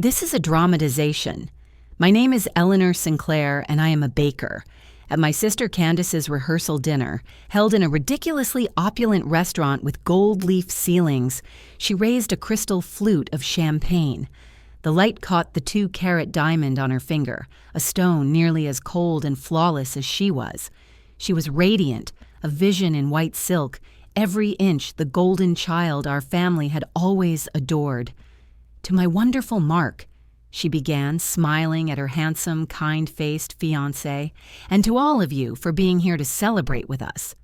This is a dramatization. My name is Eleanor Sinclair, and I am a baker. At my sister Candace's rehearsal dinner, held in a ridiculously opulent restaurant with gold leaf ceilings, she raised a crystal flute of champagne. The light caught the 2-carat diamond on her finger, a stone nearly as cold and flawless as she was. She was radiant, a vision in white silk, every inch the golden child our family had always adored. "To my wonderful Mark," she began, smiling at her handsome, kind-faced fiancé, "and to all of you for being here to celebrate with us."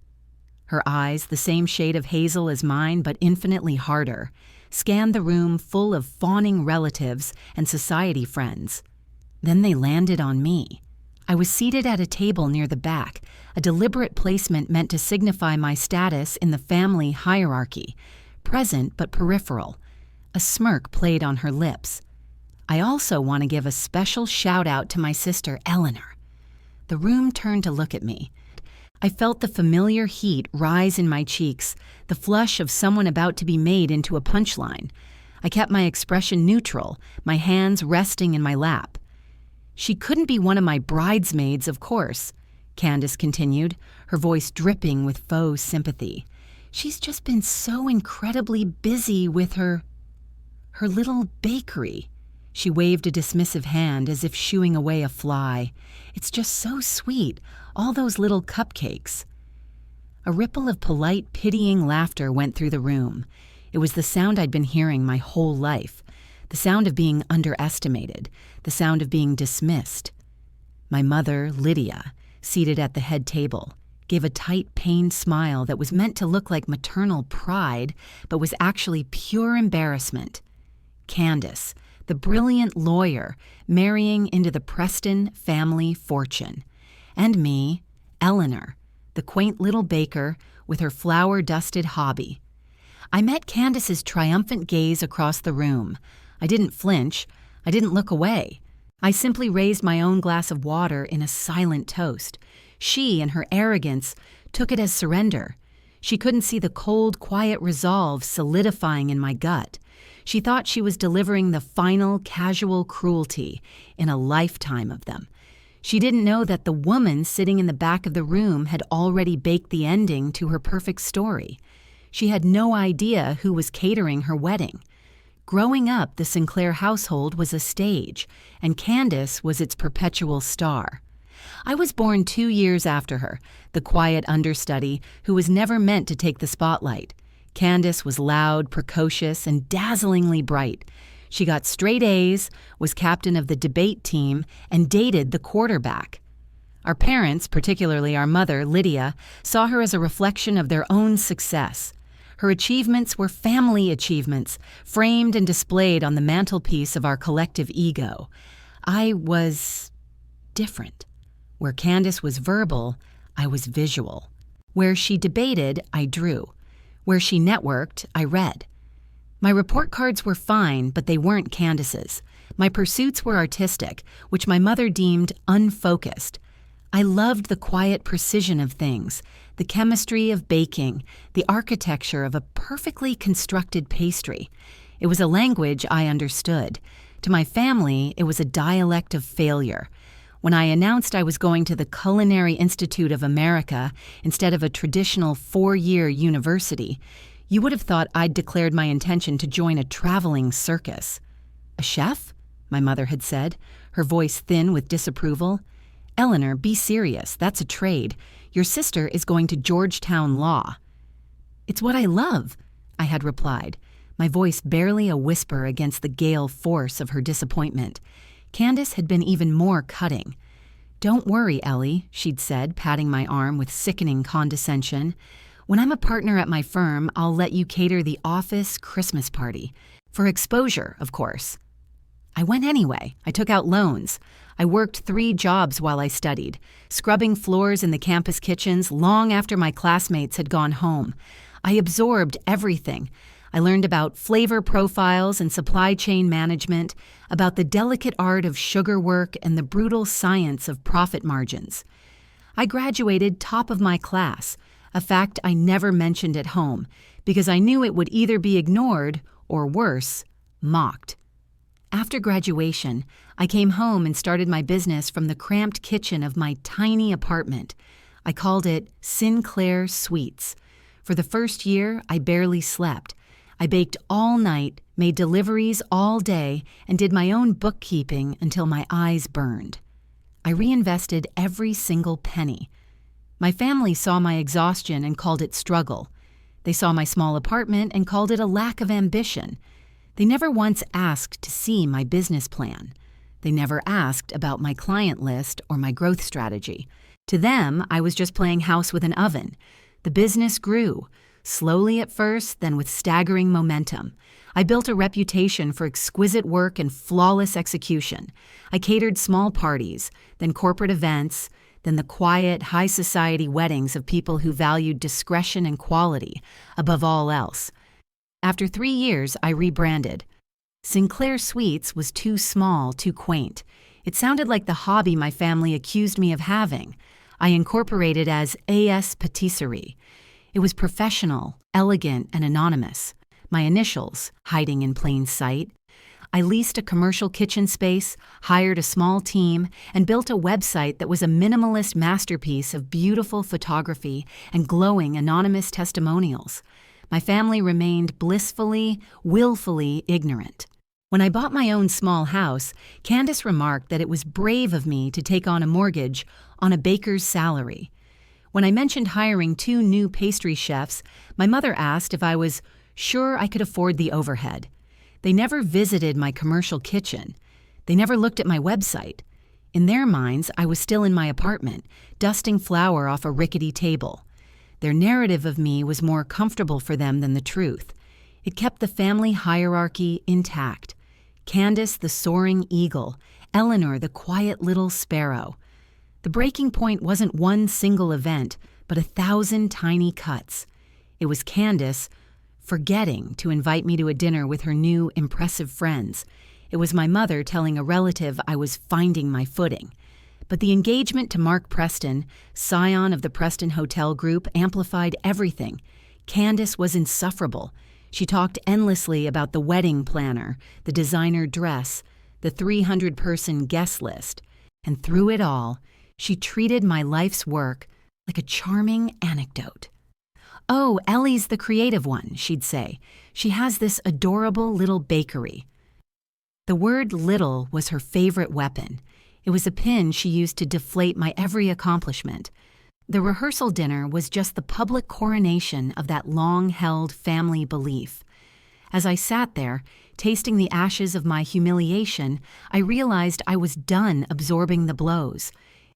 Her eyes, the same shade of hazel as mine but infinitely harder, scanned the room full of fawning relatives and society friends. Then they landed on me. I was seated at a table near the back, a deliberate placement meant to signify my status in the family hierarchy, present but peripheral. A smirk played on her lips. "I also want to give a special shout-out to my sister Eleanor." The room turned to look at me. I felt the familiar heat rise in my cheeks, the flush of someone about to be made into a punchline. I kept my expression neutral, my hands resting in my lap. "She couldn't be one of my bridesmaids, of course," Candace continued, her voice dripping with faux sympathy. "She's just been so incredibly busy with her little bakery." She waved a dismissive hand as if shooing away a fly. "It's just so sweet, all those little cupcakes." A ripple of polite, pitying laughter went through the room. It was the sound I'd been hearing my whole life, the sound of being underestimated, the sound of being dismissed. My mother, Lydia, seated at the head table, gave a tight, pained smile that was meant to look like maternal pride, but was actually pure embarrassment. Candace, the brilliant lawyer, marrying into the Preston family fortune. And me, Eleanor, the quaint little baker with her flower-dusted hobby. I met Candace's triumphant gaze across the room. I didn't flinch. I didn't look away. I simply raised my own glass of water in a silent toast. She, in her arrogance, took it as surrender. She couldn't see the cold, quiet resolve solidifying in my gut. She thought she was delivering the final, casual cruelty in a lifetime of them. She didn't know that the woman sitting in the back of the room had already baked the ending to her perfect story. She had no idea who was catering her wedding. Growing up, the Sinclair household was a stage, and Candace was its perpetual star. I was born 2 years after her, the quiet understudy who was never meant to take the spotlight. Candace was loud, precocious, and dazzlingly bright. She got straight A's, was captain of the debate team, and dated the quarterback. Our parents, particularly our mother, Lydia, saw her as a reflection of their own success. Her achievements were family achievements, framed and displayed on the mantelpiece of our collective ego. I was different. Where Candace was verbal, I was visual. Where she debated, I drew. Where she networked, I read. My report cards were fine, but they weren't Candace's. My pursuits were artistic, which my mother deemed unfocused. I loved the quiet precision of things, the chemistry of baking, the architecture of a perfectly constructed pastry. It was a language I understood. To my family, it was a dialect of failure. When I announced I was going to the Culinary Institute of America instead of a traditional 4-year university, you would have thought I'd declared my intention to join a traveling circus. "A chef?" my mother had said, her voice thin with disapproval. "Eleanor, be serious. That's a trade. Your sister is going to Georgetown Law." "It's what I love," I had replied, my voice barely a whisper against the gale force of her disappointment. Candace had been even more cutting. "Don't worry, Ellie," she'd said, patting my arm with sickening condescension. "When I'm a partner at my firm, I'll let you cater the office Christmas party. For exposure, of course." I went anyway. I took out loans. I worked 3 jobs while I studied, scrubbing floors in the campus kitchens long after my classmates had gone home. I absorbed everything. I learned about flavor profiles and supply chain management, about the delicate art of sugar work and the brutal science of profit margins. I graduated top of my class, a fact I never mentioned at home, because I knew it would either be ignored or, worse, mocked. After graduation, I came home and started my business from the cramped kitchen of my tiny apartment. I called it Sinclair Sweets. For the first year, I barely slept. I baked all night, made deliveries all day, and did my own bookkeeping until my eyes burned. I reinvested every single penny. My family saw my exhaustion and called it struggle. They saw my small apartment and called it a lack of ambition. They never once asked to see my business plan. They never asked about my client list or my growth strategy. To them, I was just playing house with an oven. The business grew, slowly at first, then with staggering momentum. I built a reputation for exquisite work and flawless execution. I catered small parties, then corporate events, then the quiet, high society weddings of people who valued discretion and quality above all else. After 3 years, I rebranded. Sinclair Sweets was too small, too quaint. It sounded like the hobby my family accused me of having. I incorporated as A.S. Patisserie. It was professional, elegant, and anonymous. My initials, hiding in plain sight. I leased a commercial kitchen space, hired a small team, and built a website that was a minimalist masterpiece of beautiful photography and glowing anonymous testimonials. My family remained blissfully, willfully ignorant. When I bought my own small house, Candace remarked that it was brave of me to take on a mortgage on a baker's salary. When I mentioned hiring 2 new pastry chefs, my mother asked if I was sure I could afford the overhead. They never visited my commercial kitchen. They never looked at my website. In their minds, I was still in my apartment, dusting flour off a rickety table. Their narrative of me was more comfortable for them than the truth. It kept the family hierarchy intact. Candace, the soaring eagle. Eleanor, the quiet little sparrow. The breaking point wasn't one single event, but 1,000 tiny cuts. It was Candace forgetting to invite me to a dinner with her new, impressive friends. It was my mother telling a relative I was finding my footing. But the engagement to Mark Preston, scion of the Preston Hotel Group, amplified everything. Candace was insufferable. She talked endlessly about the wedding planner, the designer dress, the 300-person guest list. And through it all, she treated my life's work like a charming anecdote. "Oh, Ellie's the creative one," she'd say. "She has this adorable little bakery." The word little was her favorite weapon. It was a pin she used to deflate my every accomplishment. The rehearsal dinner was just the public coronation of that long-held family belief. As I sat there, tasting the ashes of my humiliation, I realized I was done absorbing the blows.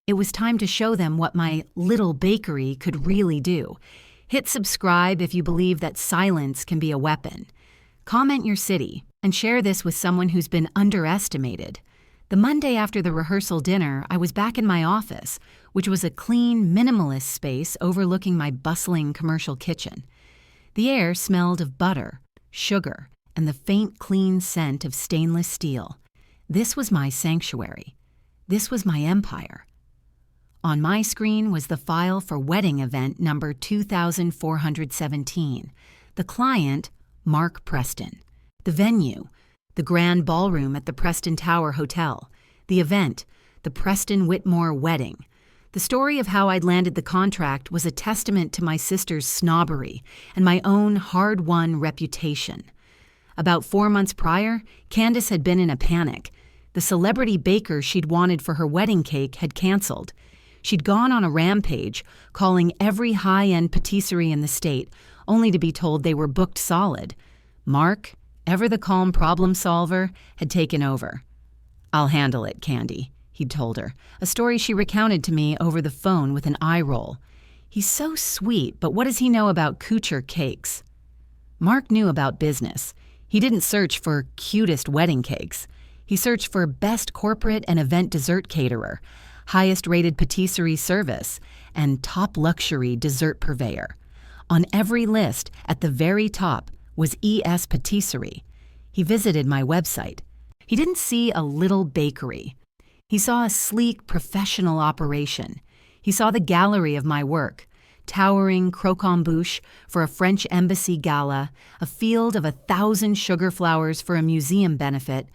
It was time to show them what my little bakery could really do. Hit subscribe if you believe that silence can be a weapon. Comment your city and share this with someone who's been underestimated. The Monday after the rehearsal dinner, I was back in my office, which was a clean, minimalist space overlooking my bustling commercial kitchen. The air smelled of butter, sugar, and the faint, clean scent of stainless steel. This was my sanctuary. This was my empire. On my screen was the file for wedding event number 2417. The client, Mark Preston. The venue, the grand ballroom at the Preston Tower Hotel. The event, the Preston Whitmore wedding. The story of how I'd landed the contract was a testament to my sister's snobbery and my own hard-won reputation. About 4 months prior, Candace had been in a panic. The celebrity baker she'd wanted for her wedding cake had canceled. She'd gone on a rampage, calling every high-end patisserie in the state, only to be told they were booked solid. Mark, ever the calm problem solver, had taken over. "I'll handle it, Candy," he'd told her, a story she recounted to me over the phone with an eye roll. "He's so sweet, but what does he know about couture cakes?" Mark knew about business. He didn't search for cutest wedding cakes. He searched for best corporate and event dessert caterer, highest-rated patisserie service, and top luxury dessert purveyor. On every list, at the very top, was E.S. Patisserie. He visited my website. He didn't see a little bakery. He saw a sleek, professional operation. He saw the gallery of my work, towering croquembouche for a French embassy gala, a field of 1,000 sugar flowers for a museum benefit,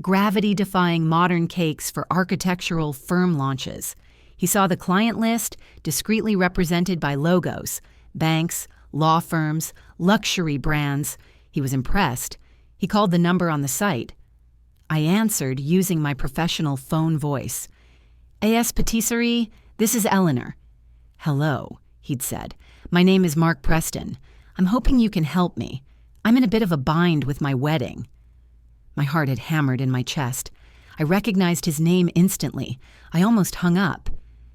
gravity-defying modern cakes for architectural firm launches. He saw the client list, discreetly represented by logos, banks, law firms, luxury brands. He was impressed. He called the number on the site. I answered using my professional phone voice. "A.S. Patisserie, this is Eleanor." "Hello," he'd said. "My name is Mark Preston. I'm hoping you can help me. I'm in a bit of a bind with my wedding." My heart had hammered in my chest. I recognized his name instantly. I almost hung up.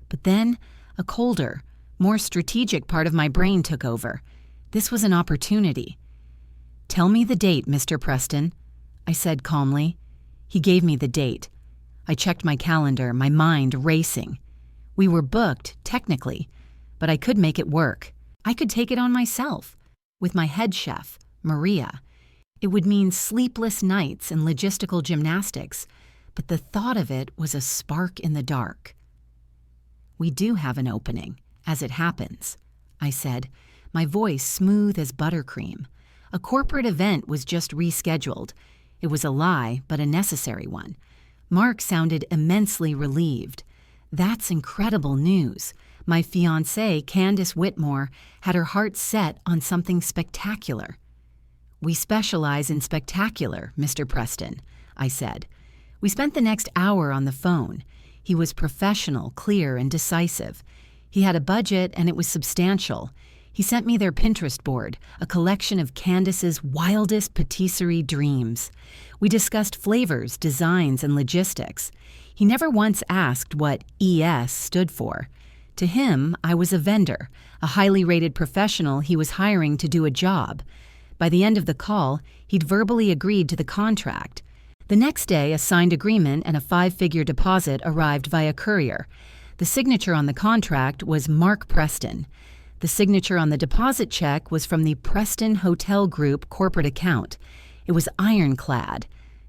But then, a colder, more strategic part of my brain took over. This was an opportunity. "Tell me the date, Mr. Preston," I said calmly. He gave me the date. I checked my calendar, my mind racing. We were booked, technically, but I could make it work. I could take it on myself, with my head chef, Maria. It would mean sleepless nights and logistical gymnastics, but the thought of it was a spark in the dark. "We do have an opening, as it happens," I said, my voice smooth as buttercream. A corporate event was just rescheduled. It was a lie, but a necessary one. Mark sounded immensely relieved. "That's incredible news. My fiancée, Candace Whitmore, had her heart set on something spectacular." "We specialize in spectacular, Mr. Preston," I said. We spent the next hour on the phone. He was professional, clear, and decisive. He had a budget, and it was substantial. He sent me their Pinterest board, a collection of Candace's wildest patisserie dreams. We discussed flavors, designs, and logistics. He never once asked what ES stood for. To him, I was a vendor, a highly rated professional he was hiring to do a job. By the end of the call, he'd verbally agreed to the contract. The next day, a signed agreement and a 5-figure deposit arrived via courier. The signature on the contract was Mark Preston. The signature on the deposit check was from the Preston Hotel Group corporate account. It was ironclad.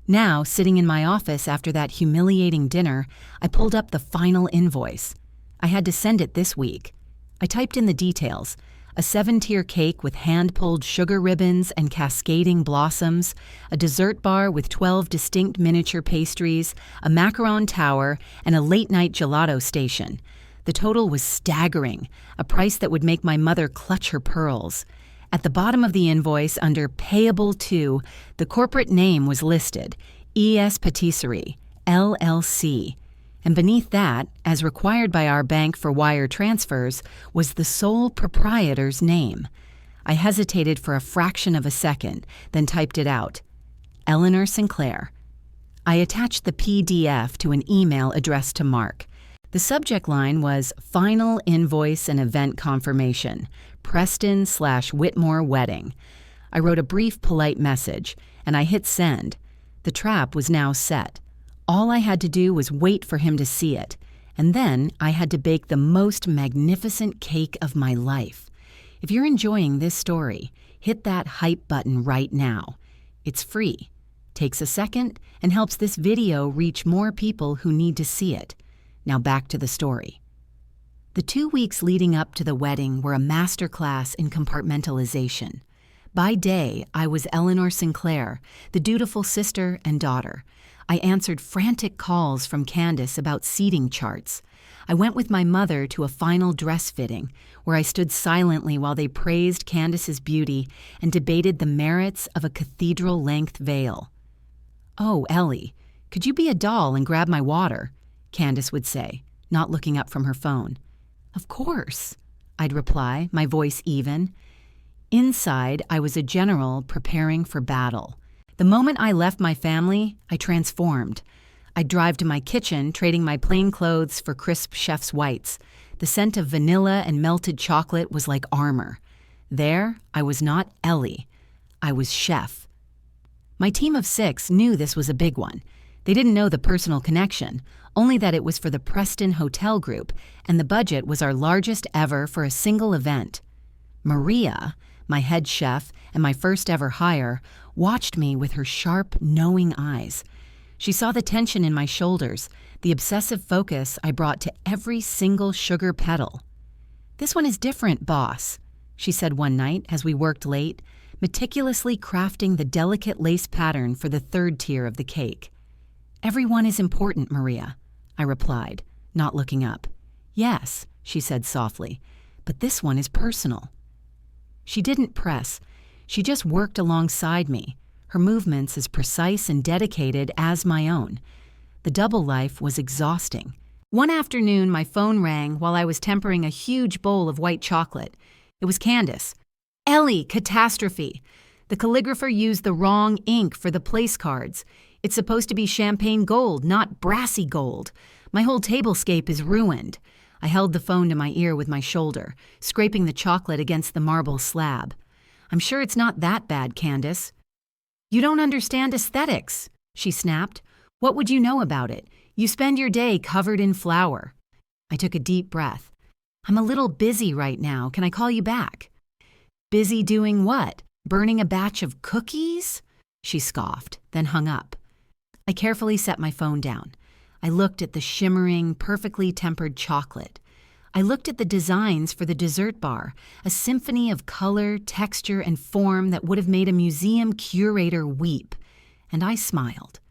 Now, sitting in my office after that humiliating dinner, I pulled up the final invoice. I had to send it this week. I typed in the details: a 7-tier cake with hand-pulled sugar ribbons and cascading blossoms, a dessert bar with 12 distinct miniature pastries, a macaron tower, and a late-night gelato station. The total was staggering, a price that would make my mother clutch her pearls. At the bottom of the invoice, under Payable to, the corporate name was listed, E.S. Patisserie, LLC. And beneath that, as required by our bank for wire transfers, was the sole proprietor's name. I hesitated for a fraction of a second, then typed it out. Eleanor Sinclair. I attached the PDF to an email addressed to Mark. The subject line was Final Invoice and Event Confirmation, Preston/Whitmore Wedding. I wrote a brief, polite message, and I hit send. The trap was now set. All I had to do was wait for him to see it, and then I had to bake the most magnificent cake of my life. If you're enjoying this story, hit that hype button right now. It's free, takes a second, and helps this video reach more people who need to see it. Now back to the story. The 2 weeks leading up to the wedding were a masterclass in compartmentalization. By day, I was Eleanor Sinclair, the dutiful sister and daughter. I answered frantic calls from Candace about seating charts. I went with my mother to a final dress fitting, where I stood silently while they praised Candace's beauty and debated the merits of a cathedral-length veil. "Oh, Ellie, could you be a doll and grab my water?" Candace would say, not looking up from her phone. "Of course," I'd reply, my voice even. Inside, I was a general preparing for battle. The moment I left my family, I transformed. I'd drive to my kitchen, trading my plain clothes for crisp chef's whites. The scent of vanilla and melted chocolate was like armor. There, I was not Ellie. I was chef. My team of 6 knew this was a big one. They didn't know the personal connection, only that it was for the Preston Hotel Group, and the budget was our largest ever for a single event. Maria, my head chef and my first ever hire, watched me with her sharp, knowing eyes. She saw the tension in my shoulders, the obsessive focus I brought to every single sugar petal. "This one is different, boss," she said one night as we worked late, meticulously crafting the delicate lace pattern for the 3rd tier of the cake. Everyone is important, Maria, I replied, not looking up. Yes, she said softly, but this one is personal. She didn't press. She just worked alongside me, her movements as precise and dedicated as my own. The double life was exhausting. One afternoon, my phone rang while I was tempering a huge bowl of white chocolate. It was Candace. Ellie, catastrophe. The calligrapher used the wrong ink for the place cards. It's supposed to be champagne gold, not brassy gold. My whole tablescape is ruined. I held the phone to my ear with my shoulder, scraping the chocolate against the marble slab. I'm sure it's not that bad, Candace. You don't understand aesthetics, she snapped. What would you know about it? You spend your day covered in flour. I took a deep breath. I'm a little busy right now. Can I call you back? Busy doing what? Burning a batch of cookies? She scoffed, then hung up. I carefully set my phone down. I looked at the shimmering, perfectly tempered chocolate. I looked at the designs for the dessert bar, a symphony of color, texture, and form that would have made a museum curator weep. And I smiled.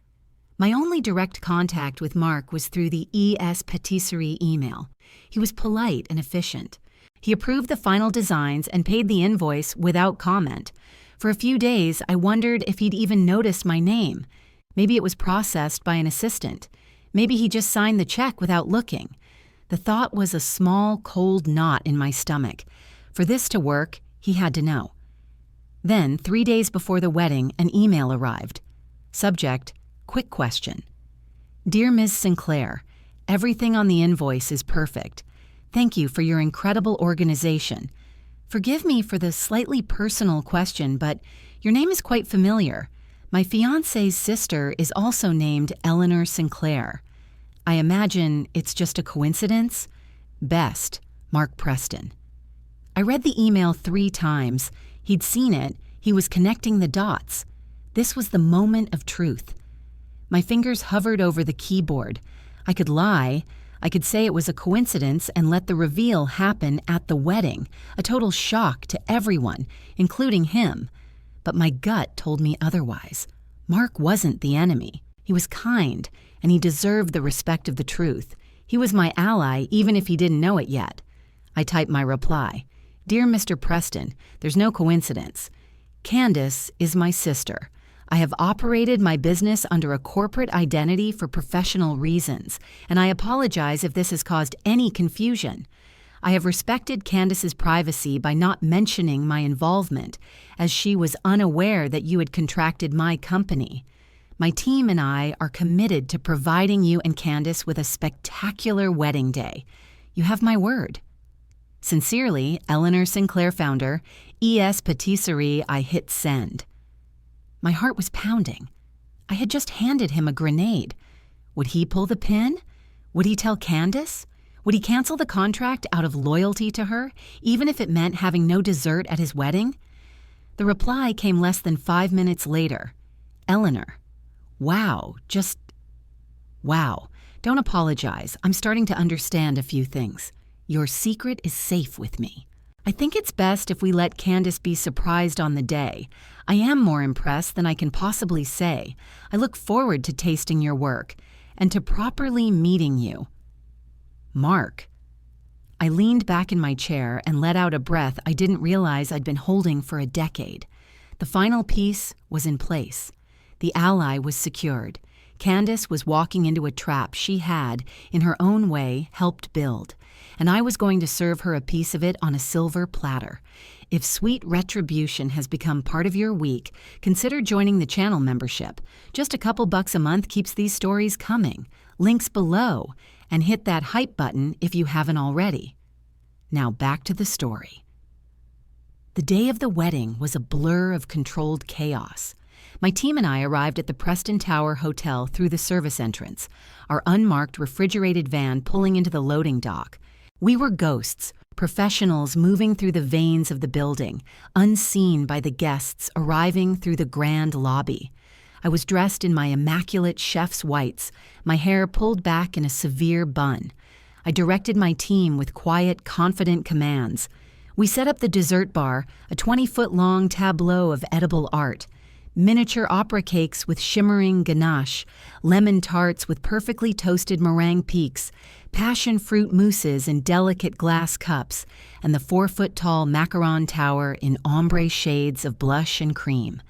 My only direct contact with Mark was through the ES Patisserie email. He was polite and efficient. He approved the final designs and paid the invoice without comment. For a few days, I wondered if he'd even noticed my name. Maybe it was processed by an assistant. Maybe he just signed the check without looking. The thought was a small, cold knot in my stomach. For this to work, he had to know. Then, 3 days before the wedding, an email arrived. Subject: quick question. Dear Ms. Sinclair, everything on the invoice is perfect. Thank you for your incredible organization. Forgive me for the slightly personal question, but your name is quite familiar. My fiancé's sister is also named Eleanor Sinclair. I imagine it's just a coincidence? Best, Mark Preston. I read the email 3 times. He'd seen it. He was connecting the dots. This was the moment of truth. My fingers hovered over the keyboard. I could lie. I could say it was a coincidence and let the reveal happen at the wedding, a total shock to everyone, including him. But my gut told me otherwise. Mark wasn't the enemy. He was kind, and he deserved the respect of the truth. He was my ally, even if he didn't know it yet. I typed my reply. Dear Mr. Preston, there's no coincidence. Candace is my sister. I have operated my business under a corporate identity for professional reasons, and I apologize if this has caused any confusion. I have respected Candace's privacy by not mentioning my involvement, as she was unaware that you had contracted my company. My team and I are committed to providing you and Candace with a spectacular wedding day. You have my word. Sincerely, Eleanor Sinclair founder, ES Patisserie. I hit send. My heart was pounding. I had just handed him a grenade. Would he pull the pin? Would he tell Candace? Would he cancel the contract out of loyalty to her, even if it meant having no dessert at his wedding? The reply came less than 5 minutes later. Eleanor. Wow, just wow. Don't apologize. I'm starting to understand a few things. Your secret is safe with me. I think it's best if we let Candace be surprised on the day. I am more impressed than I can possibly say. I look forward to tasting your work and to properly meeting you. Mark. I leaned back in my chair and let out a breath I didn't realize I'd been holding for a decade. The final piece was in place. The ally was secured. Candace was walking into a trap she had, in her own way, helped build, and I was going to serve her a piece of it on a silver platter. If sweet retribution has become part of your week, consider joining the channel membership. Just a couple bucks a month keeps these stories coming. Links below, and hit that hype button if you haven't already. Now back to the story. The day of the wedding was a blur of controlled chaos. My team and I arrived at the Preston Tower Hotel through the service entrance, our unmarked refrigerated van pulling into the loading dock. We were ghosts, professionals moving through the veins of the building, unseen by the guests arriving through the grand lobby. I was dressed in my immaculate chef's whites, my hair pulled back in a severe bun. I directed my team with quiet, confident commands. We set up the dessert bar, a 20-foot-long tableau of edible art. Miniature opera cakes with shimmering ganache, lemon tarts with perfectly toasted meringue peaks, passion fruit mousses in delicate glass cups, and the 4-foot-tall macaron tower in ombre shades of blush and cream.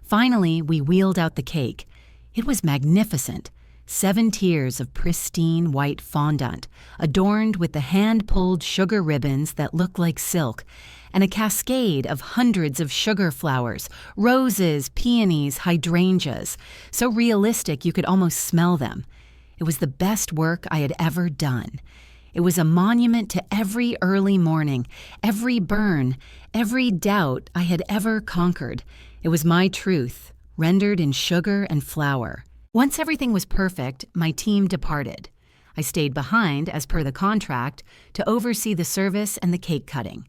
Finally, we wheeled out the cake. It was magnificent. 7 tiers of pristine white fondant, adorned with the hand-pulled sugar ribbons that look like silk, and a cascade of hundreds of sugar flowers, roses, peonies, hydrangeas, so realistic you could almost smell them. It was the best work I had ever done. It was a monument to every early morning, every burn, every doubt I had ever conquered. It was my truth, rendered in sugar and flour. Once everything was perfect, my team departed. I stayed behind, as per the contract, to oversee the service and the cake cutting.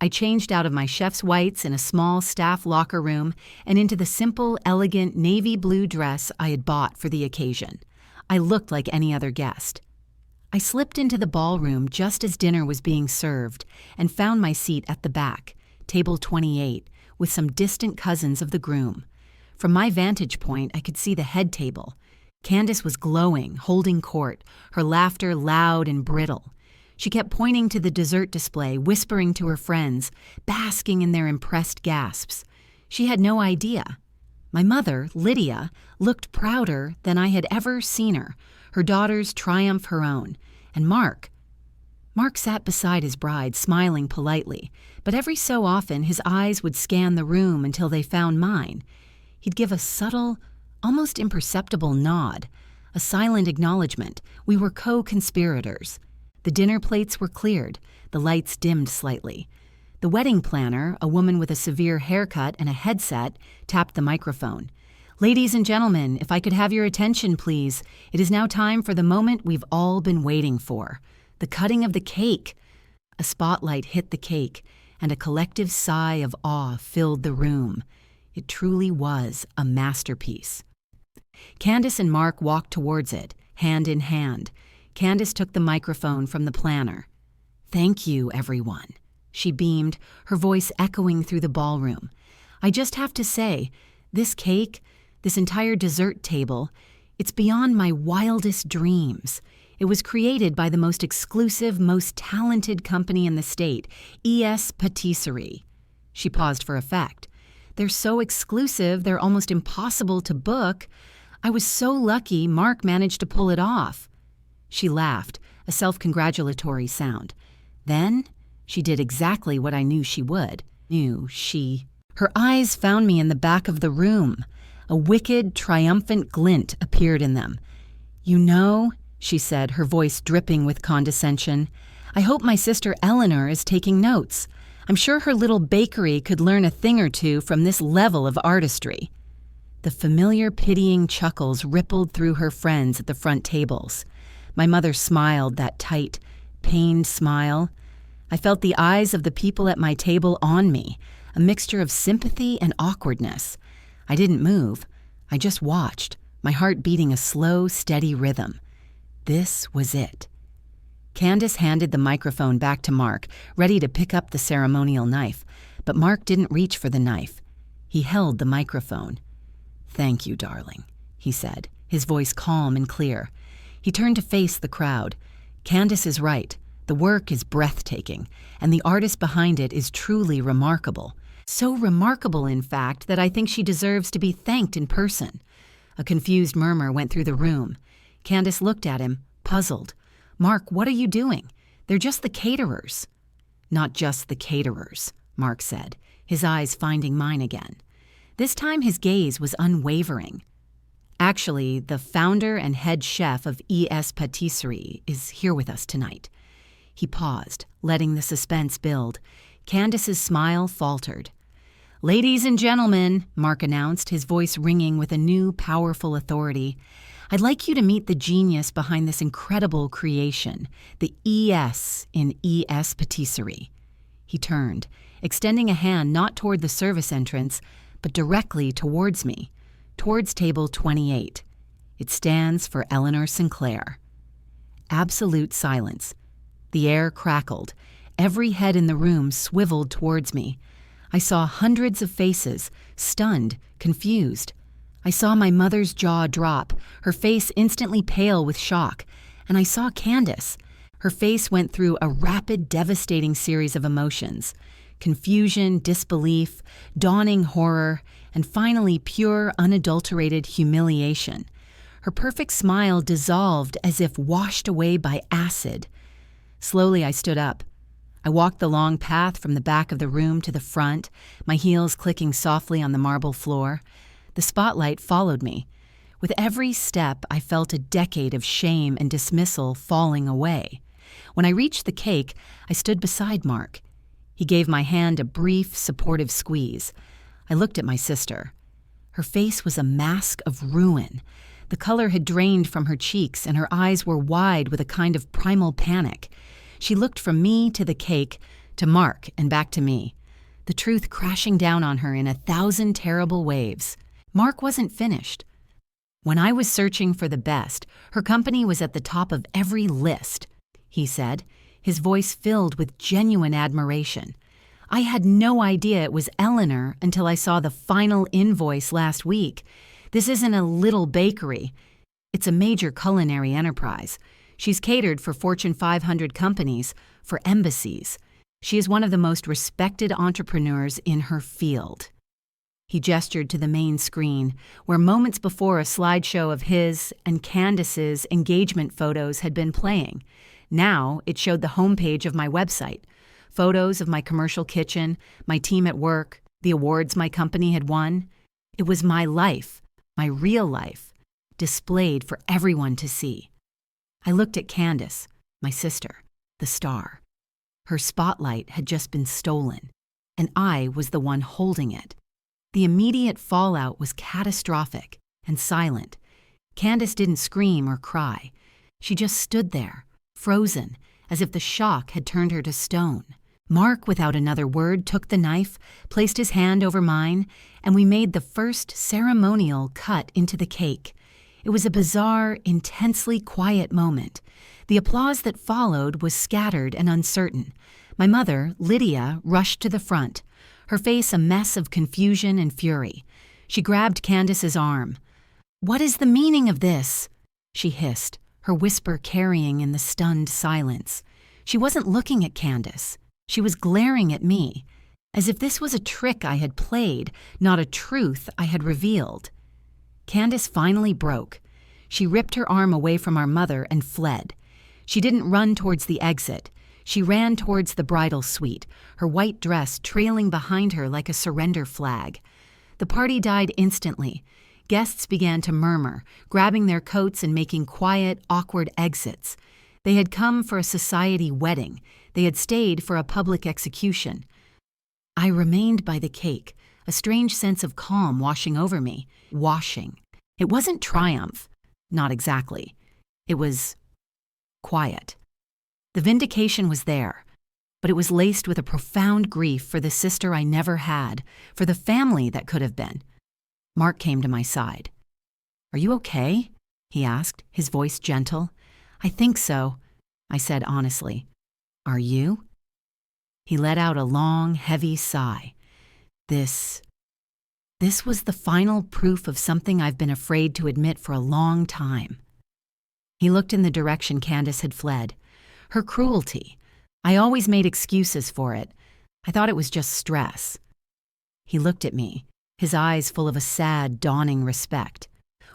I changed out of my chef's whites in a small staff locker room and into the simple, elegant navy blue dress I had bought for the occasion. I looked like any other guest. I slipped into the ballroom just as dinner was being served and found my seat at the back, table 28, with some distant cousins of the groom. From my vantage point, I could see the head table. Candace was glowing, holding court, her laughter loud and brittle. She kept pointing to the dessert display, whispering to her friends, basking in their impressed gasps. She had no idea. My mother, Lydia, looked prouder than I had ever seen her, her daughter's triumph her own. And Mark sat beside his bride, smiling politely, but every so often his eyes would scan the room until they found mine. He'd give a subtle, almost imperceptible nod, a silent acknowledgement. We were co-conspirators. The dinner plates were cleared, the lights dimmed slightly. The wedding planner, a woman with a severe haircut and a headset, tapped the microphone. "Ladies and gentlemen, if I could have your attention, please. It is now time for the moment we've all been waiting for. The cutting of the cake." A spotlight hit the cake, and a collective sigh of awe filled the room. It truly was a masterpiece. Candace and Mark walked towards it, hand in hand. Candace took the microphone from the planner. "Thank you, everyone," she beamed, her voice echoing through the ballroom. "I just have to say, this cake, this entire dessert table, it's beyond my wildest dreams. It was created by the most exclusive, most talented company in the state, ES Patisserie." She paused for effect. "They're so exclusive, they're almost impossible to book. I was so lucky Mark managed to pull it off." She laughed, a self-congratulatory sound. Then she did exactly what I knew she would. Her eyes found me in the back of the room. A wicked, triumphant glint appeared in them. "You know," she said, her voice dripping with condescension, "I hope my sister Eleanor is taking notes. I'm sure her little bakery could learn a thing or two from this level of artistry." The familiar pitying chuckles rippled through her friends at the front tables. My mother smiled, that tight, pained smile. I felt the eyes of the people at my table on me, a mixture of sympathy and awkwardness. I didn't move. I just watched, my heart beating a slow, steady rhythm. This was it. Candace handed the microphone back to Mark, ready to pick up the ceremonial knife, but Mark didn't reach for the knife. He held the microphone. "Thank you, darling," he said, his voice calm and clear. He turned to face the crowd. "Candace is right. The work is breathtaking, and the artist behind it is truly remarkable. So remarkable, in fact, that I think she deserves to be thanked in person." A confused murmur went through the room. Candace looked at him, puzzled. "Mark, what are you doing? They're just the caterers." "Not just the caterers," Mark said, his eyes finding mine again. This time his gaze was unwavering. "Actually, the founder and head chef of ES Patisserie is here with us tonight." He paused, letting the suspense build. Candace's smile faltered. "Ladies and gentlemen," Mark announced, his voice ringing with a new, powerful authority, "I'd like you to meet the genius behind this incredible creation, the ES in ES Patisserie." He turned, extending a hand not toward the service entrance, but directly towards me, towards table 28. It stands for Eleanor Sinclair. Absolute silence. The air crackled. Every head in the room swiveled towards me. I saw hundreds of faces, stunned, confused. I saw my mother's jaw drop, her face instantly pale with shock, and I saw Candace. Her face went through a rapid, devastating series of emotions: confusion, disbelief, dawning horror, and finally pure, unadulterated humiliation. Her perfect smile dissolved as if washed away by acid. Slowly, I stood up. I walked the long path from the back of the room to the front, my heels clicking softly on the marble floor. The spotlight followed me. With every step, I felt a decade of shame and dismissal falling away. When I reached the cake, I stood beside Mark. He gave my hand a brief, supportive squeeze. I looked at my sister. Her face was a mask of ruin. The color had drained from her cheeks, and her eyes were wide with a kind of primal panic. She looked from me to the cake, to Mark, and back to me, the truth crashing down on her in 1,000 terrible waves. Mark wasn't finished. When I was searching for the best, her company was at the top of every list, he said, his voice filled with genuine admiration. I had no idea it was Eleanor until I saw the final invoice last week. This isn't a little bakery. It's a major culinary enterprise. She's catered for Fortune 500 companies, for embassies. She is one of the most respected entrepreneurs in her field. He gestured to the main screen, where moments before a slideshow of his and Candace's engagement photos had been playing. Now it showed the homepage of my website, photos of my commercial kitchen, my team at work, the awards my company had won. It was my life, my real life, displayed for everyone to see. I looked at Candace, my sister, the star. Her spotlight had just been stolen, and I was the one holding it. The immediate fallout was catastrophic and silent. Candace didn't scream or cry. She just stood there, frozen, as if the shock had turned her to stone. Mark, without another word, took the knife, placed his hand over mine, and we made the first ceremonial cut into the cake. It was a bizarre, intensely quiet moment. The applause that followed was scattered and uncertain. My mother, Lydia, rushed to the front, her face a mess of confusion and fury. She grabbed Candace's arm. "What is the meaning of this?" she hissed, her whisper carrying in the stunned silence. She wasn't looking at Candace. She was glaring at me, as if this was a trick I had played, not a truth I had revealed. Candace finally broke. She ripped her arm away from our mother and fled. She didn't run towards the exit. She ran towards the bridal suite, her white dress trailing behind her like a surrender flag. The party died instantly. Guests began to murmur, grabbing their coats and making quiet, awkward exits. They had come for a society wedding. They had stayed for a public execution. I remained by the cake, a strange sense of calm washing over me. Washing. It wasn't triumph. Not exactly. It was quiet. The vindication was there, but it was laced with a profound grief for the sister I never had, for the family that could have been. Mark came to my side. "Are you okay?" he asked, his voice gentle. "I think so," I said honestly. "Are you?" He let out a long, heavy sigh. This was the final proof of something I've been afraid to admit for a long time. He looked in the direction Candace had fled. Her cruelty. I always made excuses for it. I thought it was just stress. He looked at me, his eyes full of a sad, dawning respect.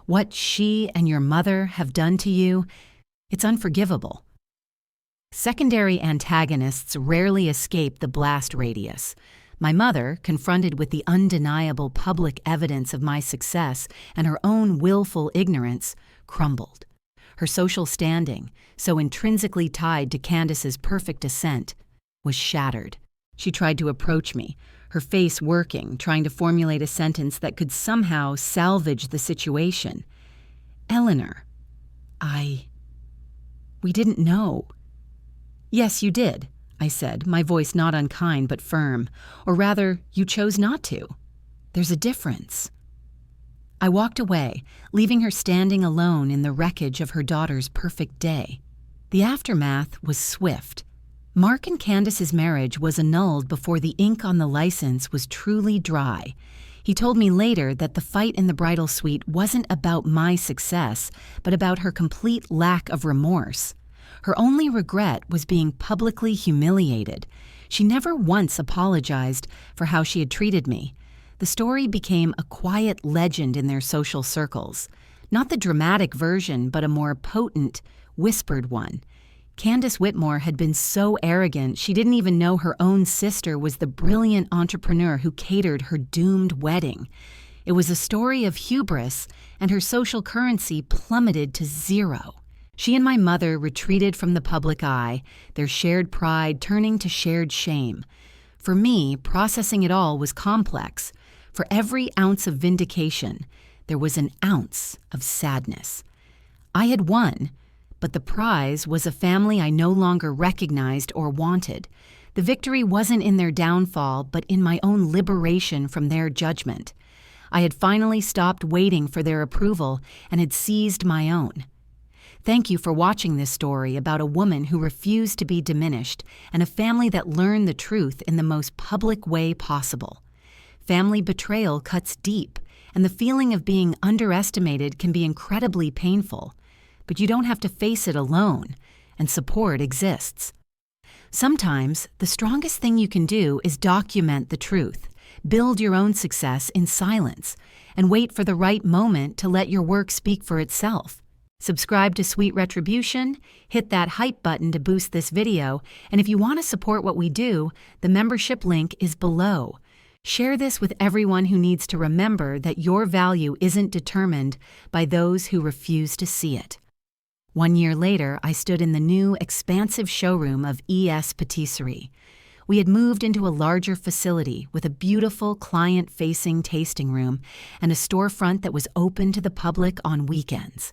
What she and your mother have done to you, it's unforgivable. Secondary antagonists rarely escape the blast radius. My mother, confronted with the undeniable public evidence of my success and her own willful ignorance, crumbled. Her social standing, so intrinsically tied to Candace's perfect ascent, was shattered. She tried to approach me, her face working, trying to formulate a sentence that could somehow salvage the situation. "Eleanor, we didn't know." "Yes, you did," I said, my voice not unkind but firm. "Or rather, you chose not to. There's a difference." I walked away, leaving her standing alone in the wreckage of her daughter's perfect day. The aftermath was swift. Mark and Candace's marriage was annulled before the ink on the license was truly dry. He told me later that the fight in the bridal suite wasn't about my success, but about her complete lack of remorse. Her only regret was being publicly humiliated. She never once apologized for how she had treated me. The story became a quiet legend in their social circles. Not the dramatic version, but a more potent, whispered one. Candace Whitmore had been so arrogant she didn't even know her own sister was the brilliant entrepreneur who catered her doomed wedding. It was a story of hubris, and her social currency plummeted to zero. She and my mother retreated from the public eye, their shared pride turning to shared shame. For me, processing it all was complex. For every ounce of vindication, there was an ounce of sadness. I had won, but the prize was a family I no longer recognized or wanted. The victory wasn't in their downfall, but in my own liberation from their judgment. I had finally stopped waiting for their approval and had seized my own. Thank you for watching this story about a woman who refused to be diminished and a family that learned the truth in the most public way possible. Family betrayal cuts deep, and the feeling of being underestimated can be incredibly painful. But you don't have to face it alone, and support exists. Sometimes, the strongest thing you can do is document the truth, build your own success in silence, and wait for the right moment to let your work speak for itself. Subscribe to Sweet Retribution, hit that hype button to boost this video, and if you want to support what we do, the membership link is below. Share this with everyone who needs to remember that your value isn't determined by those who refuse to see it. 1 year later, I stood in the new, expansive showroom of ES Patisserie. We had moved into a larger facility with a beautiful client-facing tasting room and a storefront that was open to the public on weekends.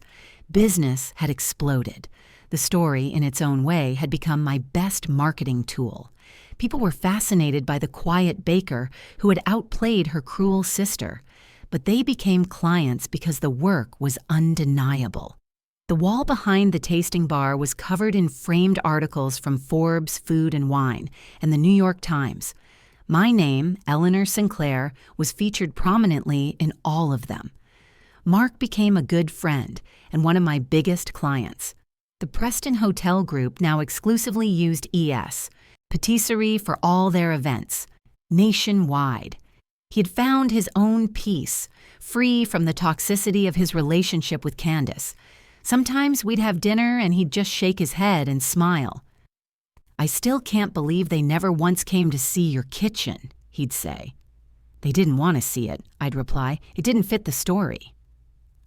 Business had exploded. The story, in its own way, had become my best marketing tool. People were fascinated by the quiet baker who had outplayed her cruel sister, but they became clients because the work was undeniable. The wall behind the tasting bar was covered in framed articles from Forbes, Food and Wine, and the New York Times. My name, Eleanor Sinclair, was featured prominently in all of them. Mark became a good friend and one of my biggest clients. The Preston Hotel Group now exclusively used ES Patisserie for all their events, nationwide. He had found his own peace, free from the toxicity of his relationship with Candace. Sometimes we'd have dinner and he'd just shake his head and smile. "I still can't believe they never once came to see your kitchen," he'd say. "They didn't want to see it," I'd reply. "It didn't fit the story."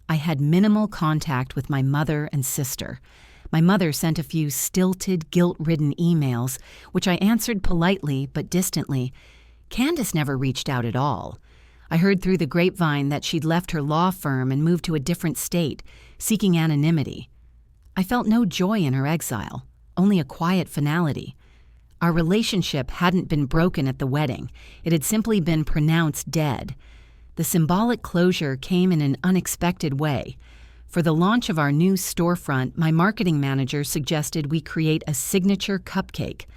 I had minimal contact with my mother and sister. My mother sent a few stilted, guilt-ridden emails, which I answered politely but distantly. Candace never reached out at all. I heard through the grapevine that she'd left her law firm and moved to a different state, seeking anonymity. I felt no joy in her exile, only a quiet finality. Our relationship hadn't been broken at the wedding. It had simply been pronounced dead. The symbolic closure came in an unexpected way. For the launch of our new storefront, my marketing manager suggested we create a signature cupcake,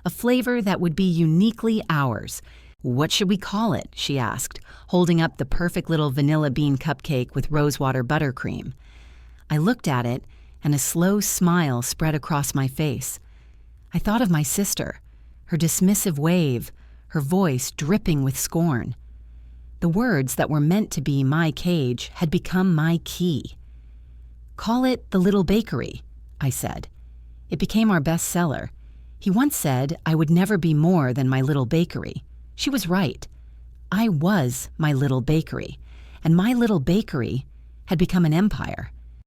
a flavor that would be uniquely ours. "What should we call it?" she asked, holding up the perfect little vanilla bean cupcake with rosewater buttercream. I looked at it, and a slow smile spread across my face. I thought of my sister, her dismissive wave, her voice dripping with scorn. The words that were meant to be my cage had become my key. "Call it The Little Bakery," I said. It became our best seller. He once said I would never be more than my little bakery. She was right. I was my little bakery, and my little bakery had become an empire.